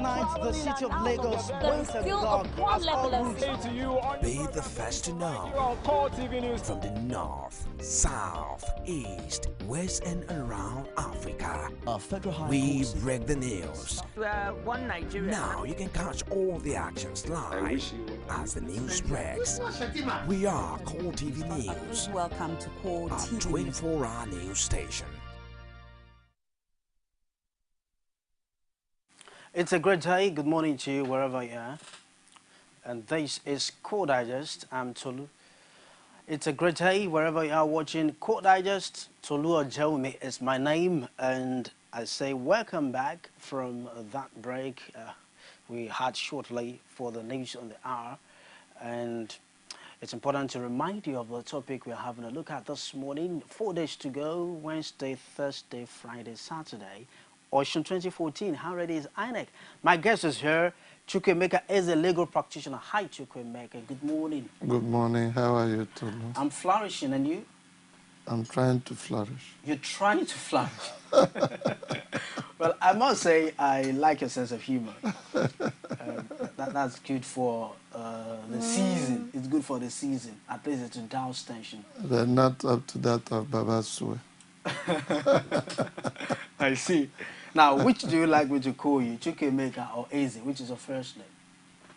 Tonight, the city of Lagos waits at the dark as all routes. Be the first to know. From the north, south, east, west, and around Africa, we break the news. One Nigeria. Now you can catch all the actions live as the news breaks. We are Core TV News. Welcome to Core TV. A 24-hour news station. It's a great day. Good morning to you wherever you are. And this is Core Digest. I'm Tolu. It's a great day wherever you are watching Core Digest. Tolu Ojomi is my name, and I say welcome back from that break we had shortly for the news on the hour. And it's important to remind you of the topic we're having a look at this morning. 4 days to go: Wednesday, Thursday, Friday, Saturday. Osun 2014, how ready is INEC? My guest is here. Chukwuemeka is a legal practitioner. Hi, Chukwuemeka. Good morning. Good morning. How are you, Tolu? I'm flourishing, and you? I'm trying to flourish. You're trying to flourish? Well, I must say I like your sense of humor. That's good for the season. It's good for the season. At least it's to douse tension. They're not up to that of Baba Sue. I see. Now, which do you like me to call you, Chukwuemeka or Eze? Which is your first name?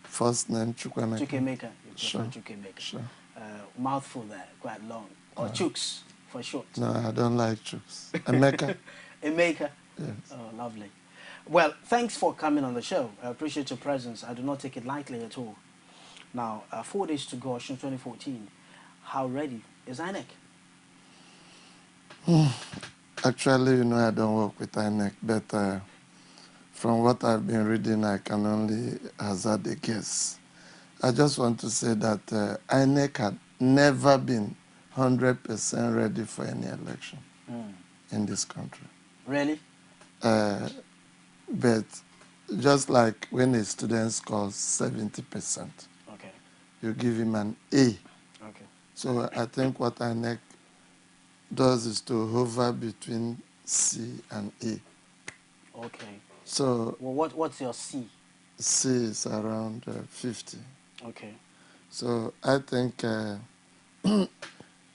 First name, Chukwuemeka. Chukwuemeka. You Sure. prefer Chukwuemeka. Sure. Mouthful there, quite long. Or Chuks for short. No, I don't like Chuks. Emeka. Emeka. Yes. Oh, lovely. Well, thanks for coming on the show. I appreciate your presence. I do not take it lightly at all. Now, 4 days to go, Osun 2014. How ready is INEC? Actually, you know, I don't work with INEC, but from what I've been reading, I can only hazard a guess. I just want to say that INEC had never been 100% ready for any election in this country. Really? But just like when a student scores 70%, Okay. you give him an A. Okay. So I think what INEC does is to hover between C and A. Okay. So Well, what's your C? C is around 50. Okay. So I think,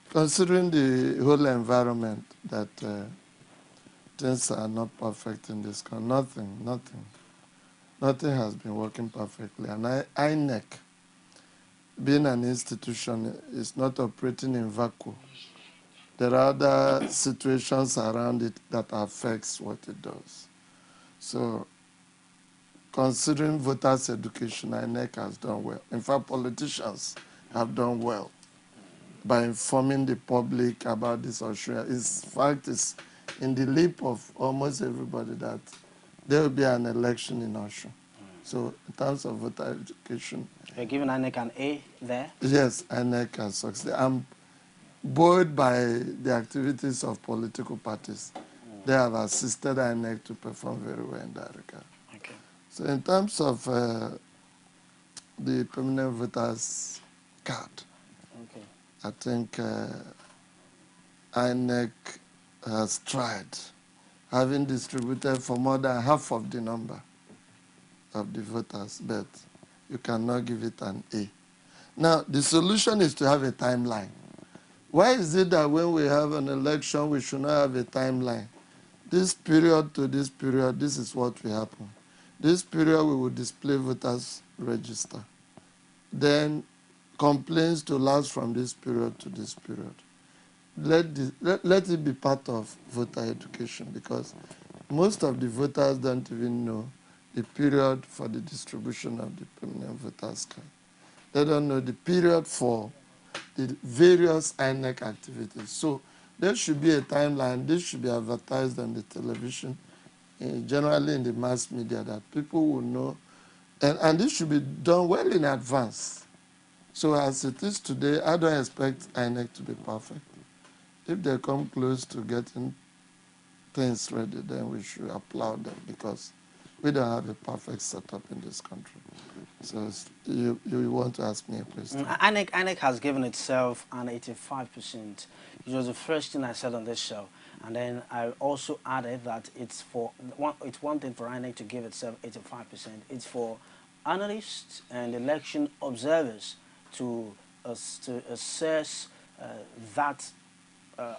considering the whole environment, that things are not perfect in this country, nothing has been working perfectly. And INEC, being an institution, is not operating in vacuum. There are other situations around it that affects what it does. So, considering voters' education, INEC has done well. In fact, politicians have done well by informing the public about this issue. In fact, it's in the lip of almost everybody that there will be an election in Osun. So, in terms of voter education, You're giving INEC an A there? yes, INEC has succeeded. I'm buoyed by the activities of political parties. They have assisted INEC to perform very well in that regard. Okay. So in terms of the permanent voters card, Okay. I think INEC has tried, having distributed for more than half of the number of the voters, but you cannot give it an A. Now, the solution is to have a timeline. Why is it that when we have an election, we should not have a timeline? This period to this period, this is what will happen. This period, we will display voters' register. Then complaints to last from this period to this period. Let it be part of voter education, because most of the voters don't even know the period for the distribution of the permanent voters card. They don't know the period for the various INEC activities. So there should be a timeline. This should be advertised on the television, generally in the mass media, that people will know. And this should be done well in advance. So as it is today, I don't expect INEC to be perfect. If they come close to getting things ready, then we should applaud them, because we don't have a perfect setup in this country. So you want to ask me a question? INEC has given itself an 85%. It was the first thing I said on this show. And then I also added that it's one thing for INEC to give itself 85%. It's for analysts and election observers to assess that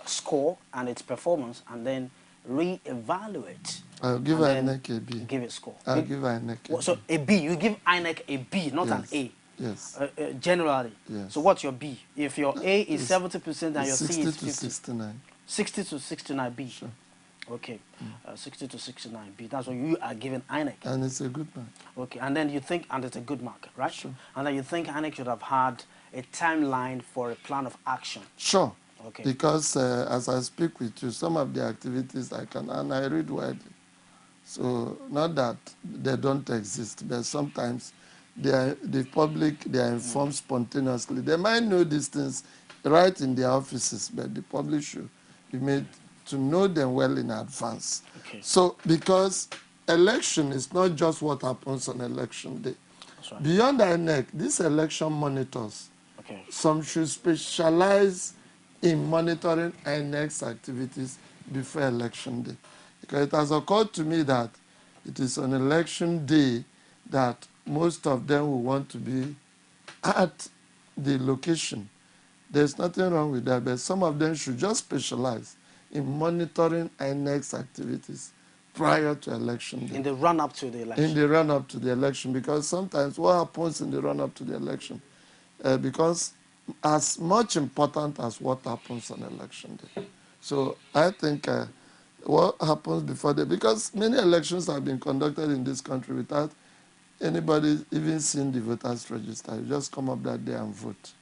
score and its performance, and then re-evaluate. I'll give and INEC a B. Give a score. I'll give INEC a B. So a B, you give INEC a B, not an A. Yes. Generally. Yes. So what's your B? If your A is 70% and your C is 50. 60 to 69. 60 to 69 B. Sure. Okay. 60 to 69 B. That's what you are giving INEC. And it's a good mark. Okay. And then you think, and it's a good mark, right? Sure. And then you think INEC should have had a timeline for a plan of action. Sure. Okay. Because as I speak with you, some of the activities and I read widely. So not that they don't exist, but sometimes the public, they are informed spontaneously. They might know these things right in their offices, but the public should be made to know them well in advance. Okay. So because election is not just what happens on election day. That's right. Beyond INEC, these election monitors, Okay. some should specialize in monitoring INEC's activities before election day. Because it has occurred to me that it is on election day that most of them will want to be at the location. There's nothing wrong with that, but some of them should just specialize in monitoring INEC's activities prior to election day. In the run-up to the election. In the run-up to the election, because sometimes what happens in the run-up to the election becomes as much important as what happens on election day. So I think what happens before because many elections have been conducted in this country without anybody even seeing the voters register. You just come up that day and vote.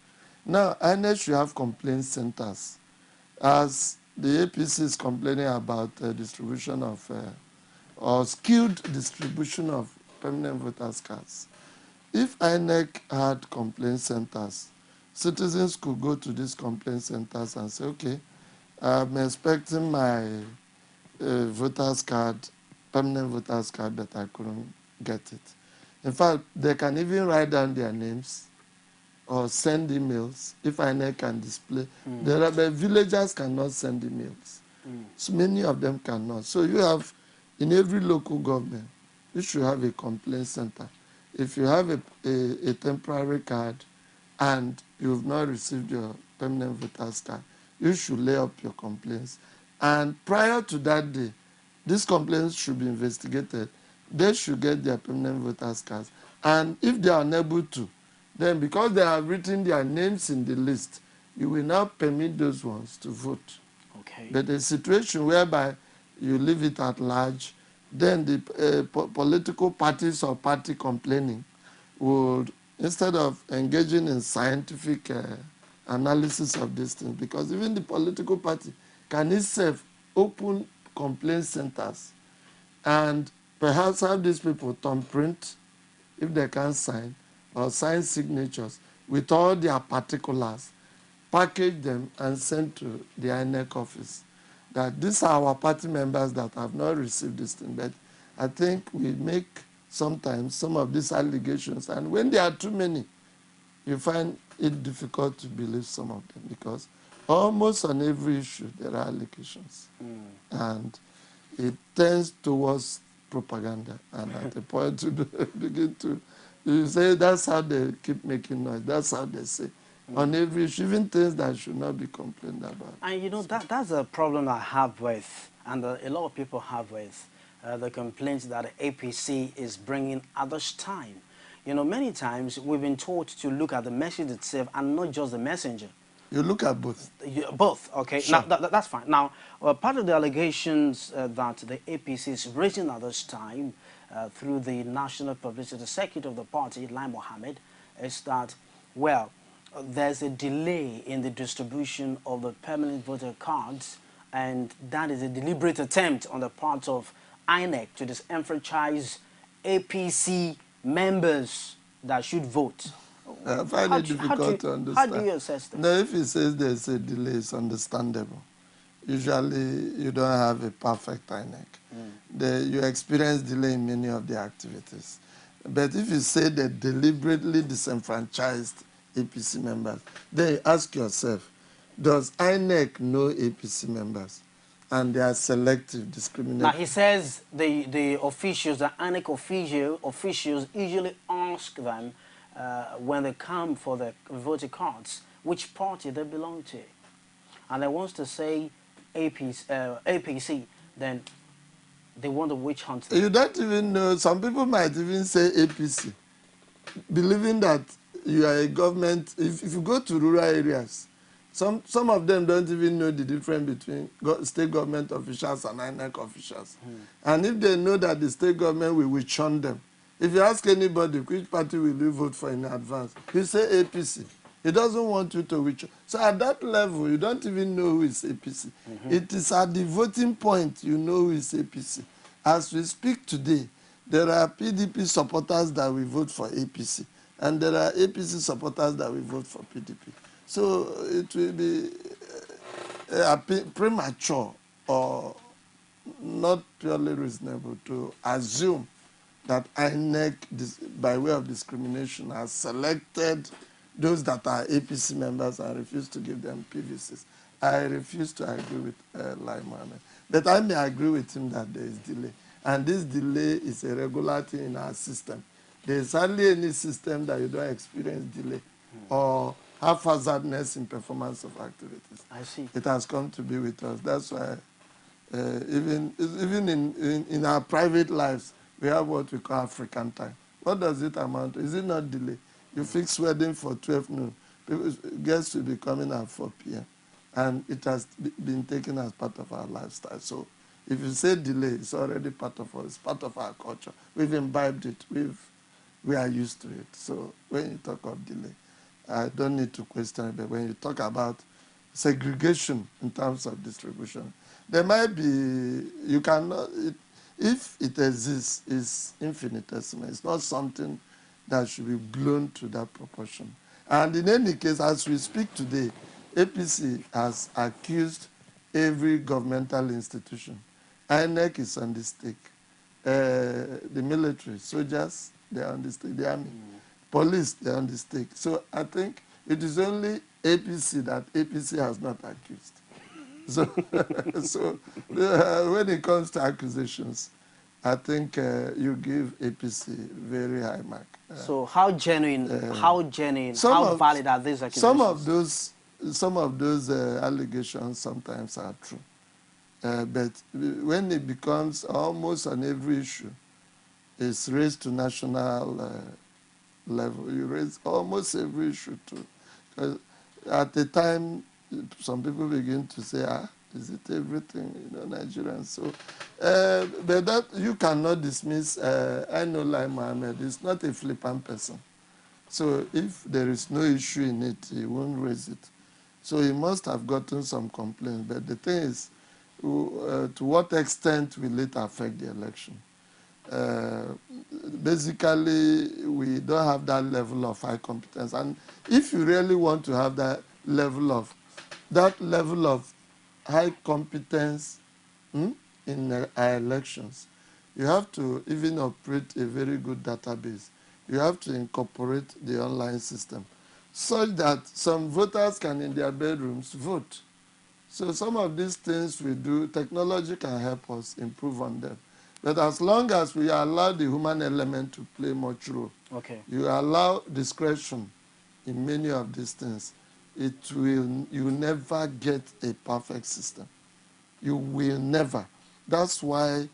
Now, INEC should have complaint centers. As the APC is complaining about distribution of, or skewed distribution of permanent voters cards. If INEC had complaint centers, citizens could go to these complaint centers and say, okay, I'm expecting my voters card, permanent voters card, but I couldn't get it. In fact, they can even write down their names or send emails if INEC can display. The villagers cannot send emails. So many of them cannot. So you have, in every local government, you should have a complaint center. If you have a temporary card and you've not received your permanent voters card, you should lay up your complaints. And prior to that day, these complaints should be investigated. They should get their permanent voters cards. And if they are unable to, then because they have written their names in the list, you will now permit those ones to vote. Okay. But a situation whereby you leave it at large, then the political parties or party complaining would, instead of engaging in scientific analysis of these things, because even the political party can itself open complaint centers and perhaps have these people thumbprint, if they can sign, or sign signatures with all their particulars, package them and send to the INEC office. That these are our party members that have not received this thing. But I think we make sometimes some of these allegations, and when there are too many, you find it difficult to believe some of them, because almost on every issue there are allegations. And it tends towards propaganda. And at a point to begin to, you say that's how they keep making noise. That's how they say. On every issue, even things that should not be complained about. And you know, that's a problem I have with, and a lot of people have with, the complaints that the APC is bringing at this time. You know, many times we've been taught to look at the message itself and not just the messenger. You look at both. Both, okay. Sure. Now, that's fine. Now, part of the allegations that the APC is raising at this time through the National Publicity Secretary of the party, Lai Mohammed, is that, well, there's a delay in the distribution of the permanent voter cards, and that is a deliberate attempt on the part of INEC to disenfranchise APC members that should vote. I find it difficult to understand. How do you assess that? No, if he says there's a delay, it's understandable. Usually, you don't have a perfect INEC. You experience delay in many of the activities. But if you say they deliberately disenfranchised APC members, then you ask yourself, does INEC know APC members? and they are selective, Now discriminatory. he says the officials, the INEC officials usually ask them when they come for the voting cards which party they belong to, and they wants to say APC, then they want to witch hunt them. You don't even know, some people might even say APC, believing that you are a government. If you go to rural areas, some of them don't even know the difference between state government officials and INEC officials. And if they know that the state government will shun them, if you ask anybody which party will you vote for in advance, he say APC. He doesn't want you to withdraw. So at that level, you don't even know who is APC. It is at the voting point you know who is APC. As we speak today, there are PDP supporters that will vote for APC, and there are APC supporters that will vote for PDP. So it will be premature or not purely reasonable to assume that INEC, by way of discrimination, has selected those that are APC members and refused to give them PVCs. I refuse to agree with Lai Mohammed. But I may agree with him that there is delay. And this delay is a regular thing in our system. There is hardly any system that you don't experience delay or haphazardness in performance of activities. I see. It has come to be with us. That's why even in our private lives, we have what we call African time. What does it amount to? Is it not delay? You fix wedding for 12 noon. Guests will be coming at 4 p.m. And it has been taken as part of our lifestyle. So if you say delay, it's already part of us. It's part of our culture. We've imbibed it. We are used to it. So when you talk of delay, I don't need to question it. But when you talk about segregation in terms of distribution, there might be, you cannot, if it exists, it's infinitesimal. It's not something that should be blown to that proportion. And in any case, as we speak today, APC has accused every governmental institution. INEC is on the stake. The military, soldiers, they are on the stake. The army, police, they are on the stake. So I think it is only APC that APC has not accused. So, when it comes to accusations, I think you give APC very high mark. So how genuine, how valid are these accusations? Some of those allegations sometimes are true. But when it becomes almost on every issue, it's raised to national level. You raise almost every issue too. At the time, some people begin to say, is it everything, Nigerians? So, but that you cannot dismiss. I know Lai Mohammed is not a flippant person. So if there is no issue in it, he won't raise it. So he must have gotten some complaints. But the thing is, to what extent will it affect the election? Basically, we don't have that level of high competence. And if you really want to have that level of high competence in our elections, you have to even operate a very good database. You have to incorporate the online system such that some voters can, in their bedrooms, vote. So some of these things we do, technology can help us improve on them. But as long as we allow the human element to play much role, you allow discretion in many of these things, you will never get a perfect system. You will never. That's why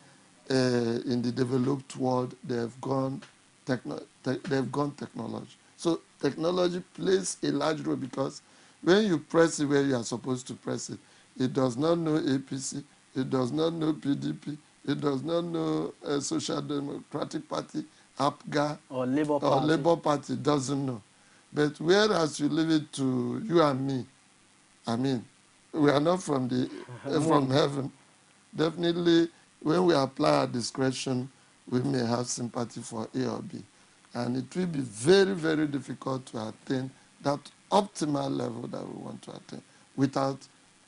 in the developed world they've gone technology. So technology plays a large role because when you press it where you are supposed to press it, it does not know APC, it does not know PDP, it does not know Social Democratic Party, APGA, or Labour Party doesn't know. But whereas you leave it to you and me, I mean, we are not from from heaven. Definitely, when we apply our discretion, we may have sympathy for A or B. And it will be very, very difficult to attain that optimal level that we want to attain without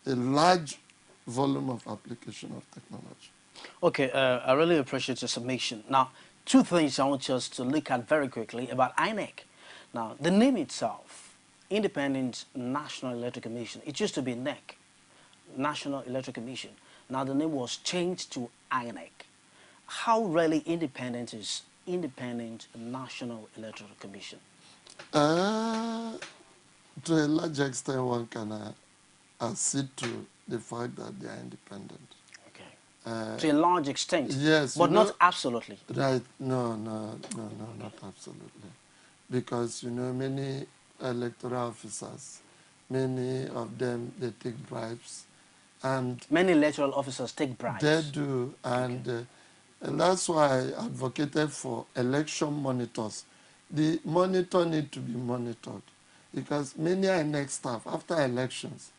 a large volume of application of technology. Okay, I really appreciate your submission. Now, two things I want us to look at very quickly about INEC. Now, the name itself, Independent National Electoral Commission, it used to be NEC, National Electoral Commission. Now the name was changed to INEC. How really independent is Independent National Electoral Commission? To a large extent, one can accede to the fact that they are independent. Okay. To a large extent. Yes, But not absolutely. Right? No, not absolutely, because many electoral officers, many of them they take bribes, and many electoral officers take bribes. They do, and that's why I advocated for election monitors. The monitor need to be monitored, because many INEC staff, after elections,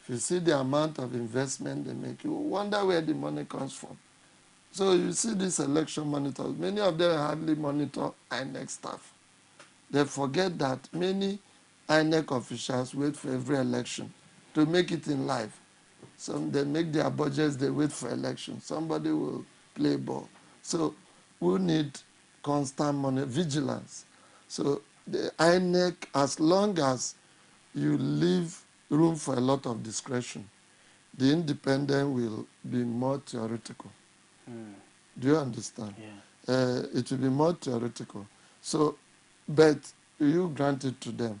if you see the amount of investment they make, you wonder where the money comes from. So you see these election monitors, many of them hardly monitor INEC staff. They forget that many INEC officials wait for every election to make it in life. Some they make their budgets, they wait for election. Somebody will play ball. So we need constant vigilance. So the INEC, as long as you leave room for a lot of discretion, the independent will be more theoretical. Do you understand? Yeah. It will be more theoretical. So, but you grant it to them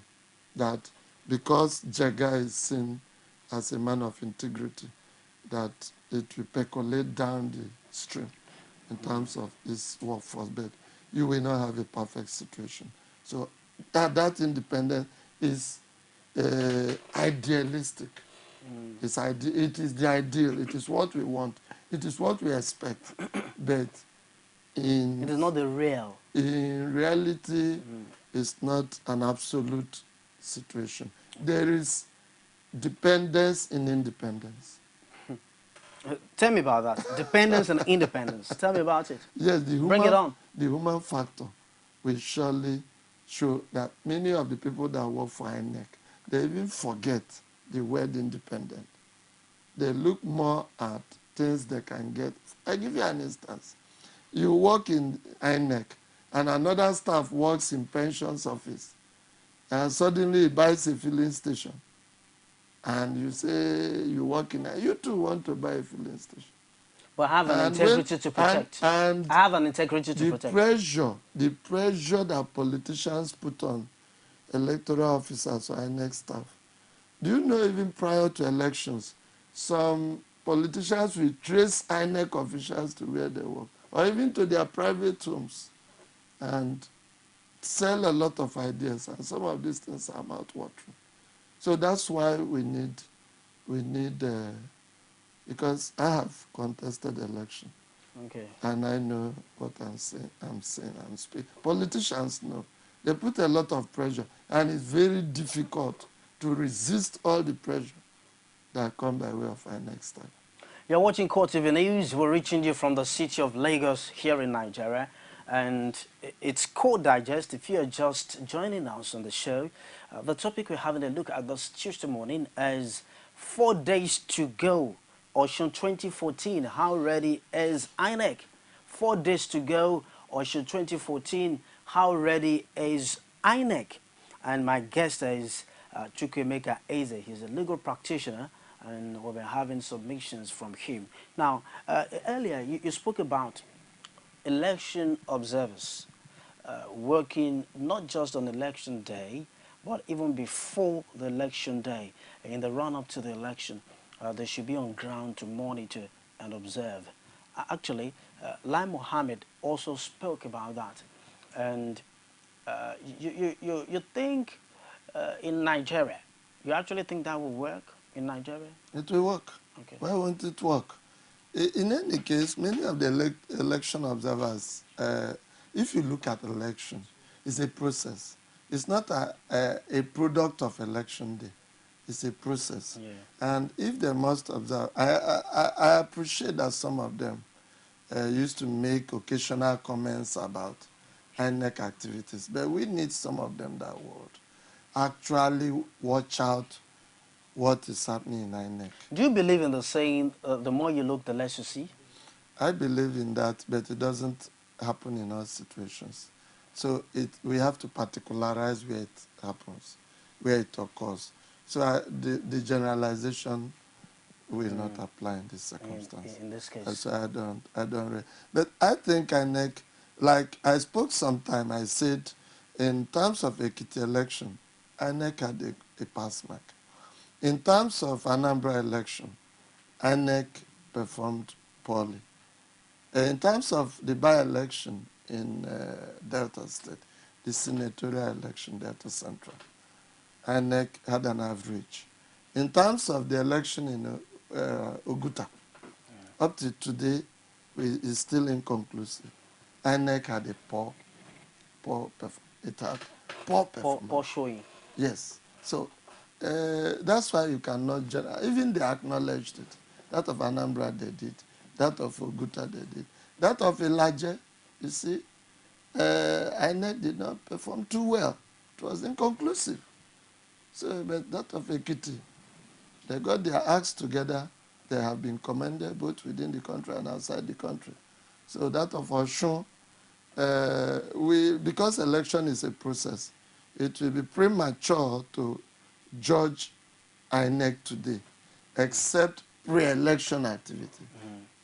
that because Jega is seen as a man of integrity, that it will percolate down the stream in terms of his workforce, but you will not have a perfect situation. So that independence is idealistic. It is the ideal. It is what we want. It is what we expect. But it is not the real. In reality, it's not an absolute situation. There is dependence in independence. Tell me about that. Dependence and independence. Tell me about it. Yes, bring it on. The human factor will surely show that many of the people that work for INEC, they even forget the word independent. They look more at things they can get. I give you an instance. You work in INEC, and another staff works in pensions office, and suddenly he buys a filling station. And you say you work in, you too want to buy a filling station. But I have an integrity to protect. And I have an integrity to protect. The pressure that politicians put on electoral officers or INEC staff. Do you know, even prior to elections, some politicians will trace INEC officials to where they work, or even to their private homes, and sell a lot of ideas. And some of these things are mouth-watering. So that's why we need, because I have contested election. Okay. And I know what I'm saying, I'm speaking. Politicians know. They put a lot of pressure, and it's very difficult to resist all the pressure that come by way of our next time. You're watching Core TV News. We're reaching you from the city of Lagos here in Nigeria. And it's Core Digest. If you're just joining us on the show, the topic we're having a look at this Tuesday morning is 4 days to go. Osun 2014, how ready is INEC? 4 days to go. Osun 2014, how ready is INEC? And my guest is Chukwemeka Eze. He's a legal practitioner, and we'll be having submissions from him. Now, earlier you spoke about election observers working not just on election day, but even before the election day, in the run-up to the election. They should be on ground to monitor and observe. Actually, Lai Mohammed also spoke about that. And you think in Nigeria, you actually think that will work in Nigeria? It will work. Okay. Why won't it work? In any case, many of the election observers, if you look at election, it's a process. It's not a product of election day. It's a process. Yeah. And if they must observe, I appreciate that some of them used to make occasional comments about INEC activities, but we need some of them that would actually watch out what is happening in INEC. Do you believe in the saying, the more you look, the less you see? I believe in that, but it doesn't happen in all situations. So we have to particularize where it happens, where it occurs. So the generalization will not apply in this circumstance. In this case. So I don't. But I think INEC, like I spoke sometime, I said, in terms of Ekiti election, INEC had a pass mark. In terms of Anambra election, INEC performed poorly. In terms of the by-election in Delta State, the senatorial election, Delta Central, INEC had an average. In terms of the election in Oguta, up to today, is still inconclusive. INEC had a poor performance. Poor showing. Yes. So that's why you cannot, even they acknowledged it. That of Anambra, they did. That of Oguta, they did. That of Elijah, you see, INEC did not perform too well. It was inconclusive. So, but that of Ekiti, they got their acts together. They have been commended both within the country and outside the country. So that of Osun, because election is a process, it will be premature to judge INEC today, except pre-election activity.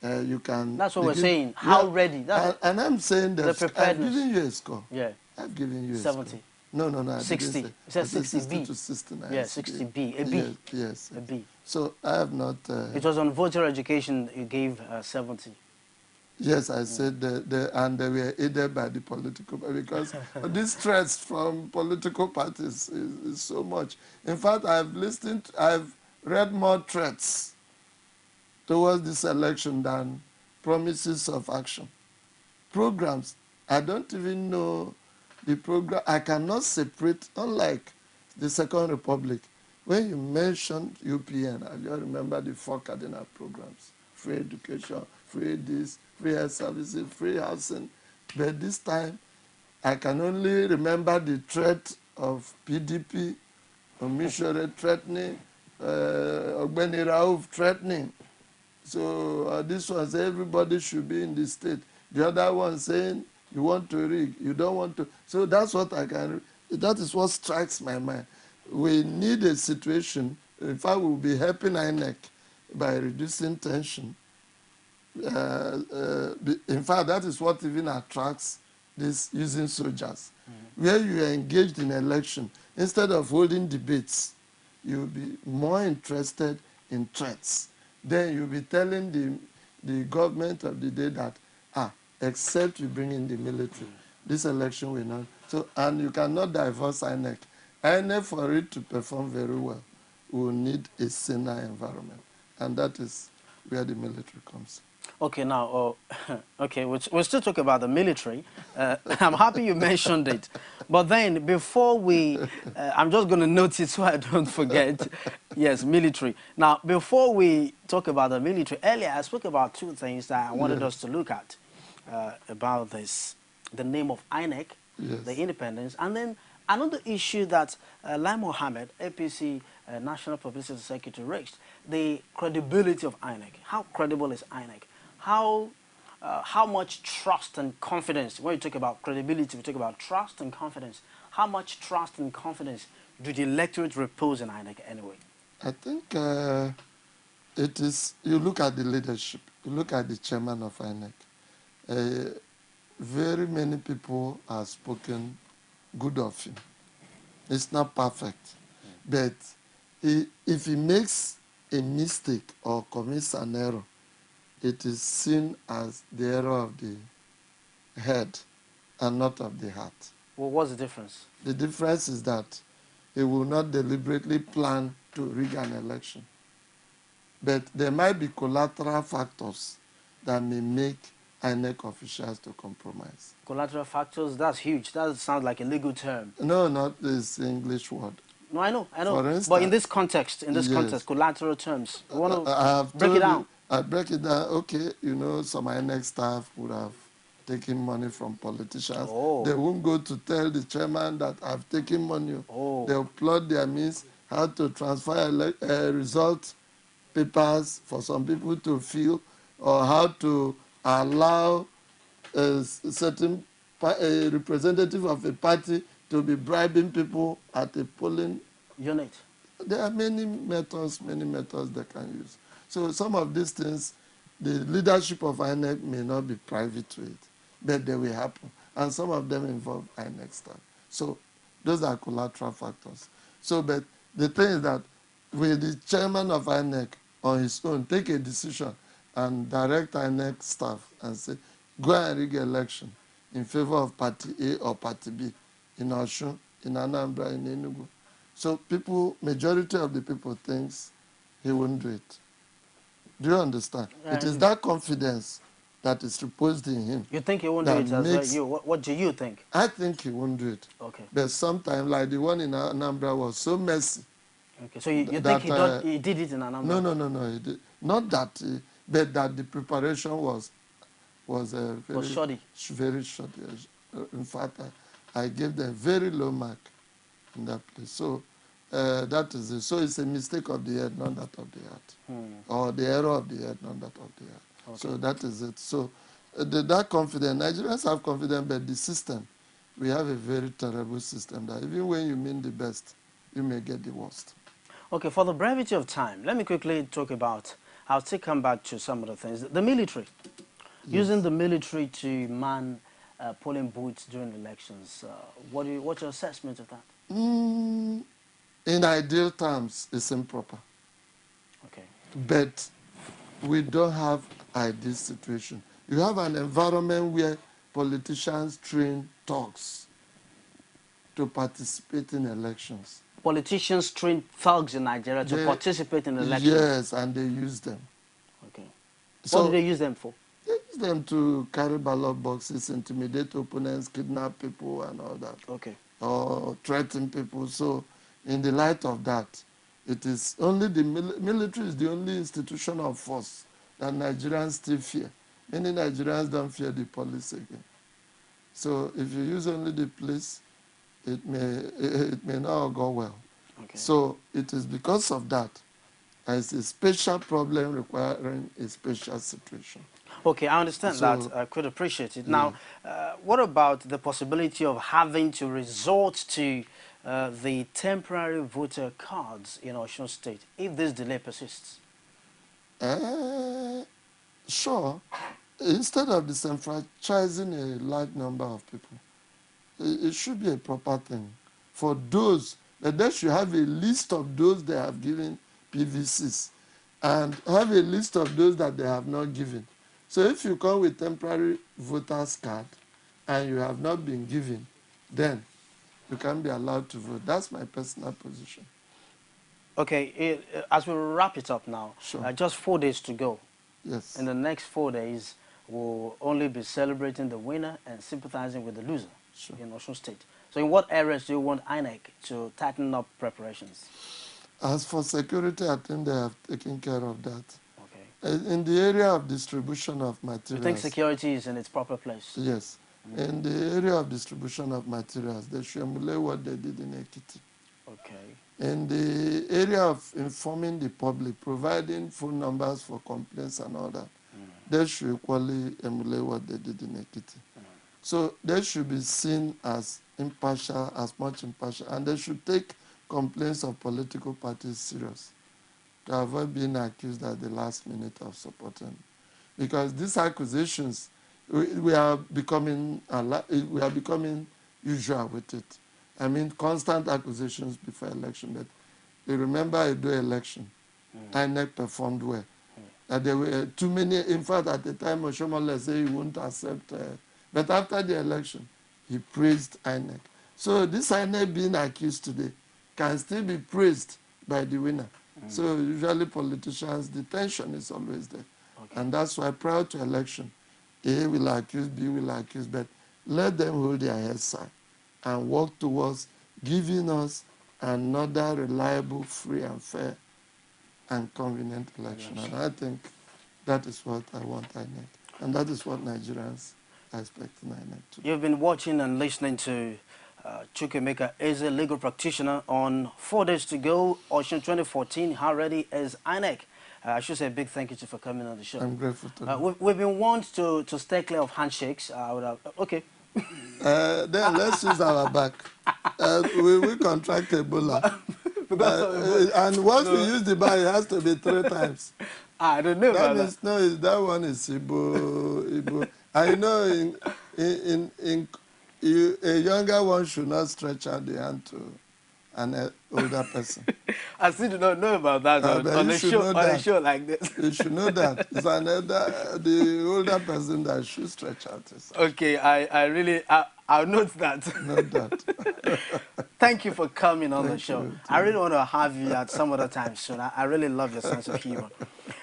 You can. That's what we're saying. How ready? And I'm saying that I've given you a score. Yeah. I've given you a 70. score. No. 60. It says 60B. To 69. Yeah, 60B. A B. Yes. A B. So I have not. It was on voter education. You gave 70. Yes, I said and they were aided by the political, because these threats from political parties is so much. In fact, I've read more threats towards this election than promises of action. Programs, I don't even know the program. I cannot separate, unlike the Second Republic. When you mentioned UPN, I just remember the 4 cardinal programs: free education, free this, free health services, free housing. But this time, I can only remember the threat of PDP, Omishore threatening, Ogbeni Rauf threatening. So this one says everybody should be in the state. The other one saying you want to rig, you don't want to. So that's what that is what strikes my mind. We need a situation. In fact, we'll be helping INEC by reducing tension. In fact, that is what even attracts this using soldiers. Where you are engaged in election, instead of holding debates, you'll be more interested in threats. Then you'll be telling the government of the day that, except you bring in the military, this election will not. So, and you cannot divorce INEC. INEC, for it to perform very well, will need a saner environment. And that is where the military comes. Okay, now, we'll still talk about the military. I'm happy you mentioned it. But then, before we, I'm just going to note it so I don't forget. Yes, military. Now, before we talk about the military, earlier I spoke about 2 things that I wanted us to look at about this. The name of INEC, the independence, and then another issue that Lai Mohammed, APC National Publicity Secretary, raised, the credibility of INEC. How credible is INEC? How much trust and confidence, when you talk about credibility, we talk about trust and confidence. How much trust and confidence do the electorate repose in INEC anyway? I think it is, you look at the leadership, you look at the chairman of INEC. Very many people have spoken good of him. It's not perfect, but if he makes a mistake or commits an error, it is seen as the error of the head and not of the heart. Well, what's the difference? The difference is that he will not deliberately plan to rig an election. But there might be collateral factors that may make INEC officials to compromise. Collateral factors, that's huge. That sounds like a legal term. No, not this English word. No, I know. For instance, but in this context, collateral terms, you want to break it down? I break it down. Okay, some INEC staff would have taken money from politicians. Oh. They won't go to tell the chairman that I've taken money. Oh. They'll plot their means how to transfer result papers for some people to fill, or how to allow a certain representative of a party to be bribing people at a polling unit. There are many methods they can use. So some of these things, the leadership of INEC may not be privy to it, but they will happen. And some of them involve INEC staff. So those are collateral factors. So, but the thing is that will the chairman of INEC on his own take a decision and direct INEC staff and say, go and rig election in favor of party A or party B in Osun, in Anambra, in Enugu? So people, majority of the people thinks he won't do it. Do you understand? It is that confidence that is reposed in him. You think he won't do it as well? What do you think? I think he won't do it. Okay. But sometimes, like the one in Anambra was so messy. Okay, so you think he did it in Anambra? No. He did. Not that, but that the preparation was shoddy. Very shoddy. In fact, I gave them very low mark in that place. So that is it. So it's a mistake of the head, not that of the heart. Or the error of the head, not that of the heart. Okay. So that is it. So that confidence, Nigerians have confidence, but the system, we have a very terrible system that even when you mean the best, you may get the worst. Okay, for the brevity of time, let me quickly talk about, I'll still come back to some of the things. The military, using the military to man polling booths during elections. What's your assessment of that? In ideal terms, it's improper. Okay. But we don't have ideal situation. You have an environment where politicians train thugs to participate in elections. Politicians train thugs in Nigeria to participate in elections? Yes, and they use them. Okay. So, what do they use them for? They use them to carry ballot boxes, intimidate opponents, kidnap people and all that. Okay. Or threaten people. So in the light of that, it is only the military is the only institution of force that Nigerians still fear. Many Nigerians don't fear the police again. So if you use only the police, it may not go well. Okay. So it is because of that. It's a special problem requiring a special situation. Okay, I understand that. I could appreciate it. Now, what about the possibility of having to resort to the temporary voter cards in Osun State if this delay persists? Sure. Instead of disenfranchising a large number of people, it should be a proper thing. For those, that they should have a list of those they have given PVCs and have a list of those that they have not given. So if you come with temporary voter's card and you have not been given, then you can't be allowed to vote. That's my personal position. Okay, as we wrap it up now, sure. Just 4 days to go. Yes. In the next 4 days, we'll only be celebrating the winner and sympathizing with the loser in Osun State. So in what areas do you want INEC to tighten up preparations? As for security, I think they have taken care of that. Okay. In the area of distribution of materials... You think security is in its proper place? Yes. In the area of distribution of materials, they should emulate what they did in Ekiti. Okay. In the area of informing the public, providing phone numbers for complaints and all that, they should equally emulate what they did in Ekiti. So they should be seen as impartial, as much impartial, and they should take complaints of political parties serious to avoid being accused at the last minute of supporting. Because these accusations, we are becoming usual with it. I mean, constant accusations before election. But you remember the election, INEC performed well. That there were too many. In fact, at the time, Oshomole said he wouldn't accept. But after the election, he praised INEC. So this INEC being accused today can still be praised by the winner. So usually politicians, the tension is always there. Okay. And that's why prior to election, A will accuse, B will accuse, but let them hold their heads high and work towards giving us another reliable, free and fair and convenient election. And I think that is what I want INEC. And that is what Nigerians are expecting INEC to do. You've been watching and listening to Chukwemeka is a legal practitioner on 4 days to go, Osun 2014. How ready is INEC? I should say a big thank you to you for coming on the show. I'm grateful to you. We've been warned to stay clear of handshakes. Okay. Then let's use our back. We contract Ebola. And once we use the back, it has to be 3 times. I don't know That about that. is no, that one is Igbo. I know a younger one should not stretch out the hand to an older person. I still do not know about that But on you a should show know that. like this. You should know that it's the older person that should stretch out his hand. Okay, I'll note that. Note that. Thank you for coming on the Thank show. you. I really want to have you at some other time soon. I really love your sense of humor.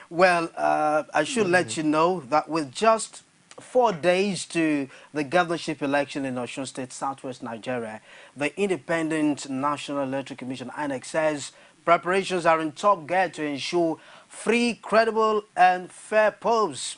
Well, I should let you know that with just 4 days to the governorship election in Osun State, southwest Nigeria, the Independent National Electoral Commission, INEC, says preparations are in top gear to ensure free, credible, and fair polls.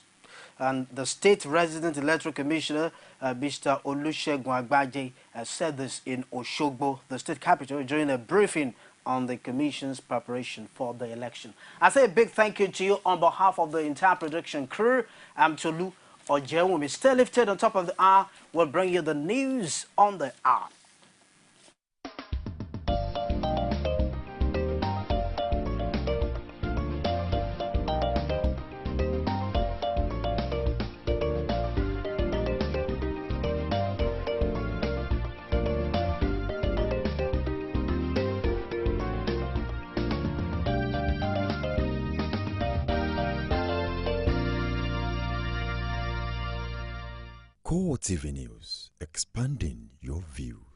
And the state resident electoral commissioner, Mr. Olusegun Agbaje, said this in Osogbo, the state capital, during a briefing on the commission's preparation for the election. I say a big thank you to you on behalf of the entire production crew. I'm Tolu Ojewumi. Stay lifted on top of the hour. We'll bring you the news on the hour. Core TV News, expanding your view.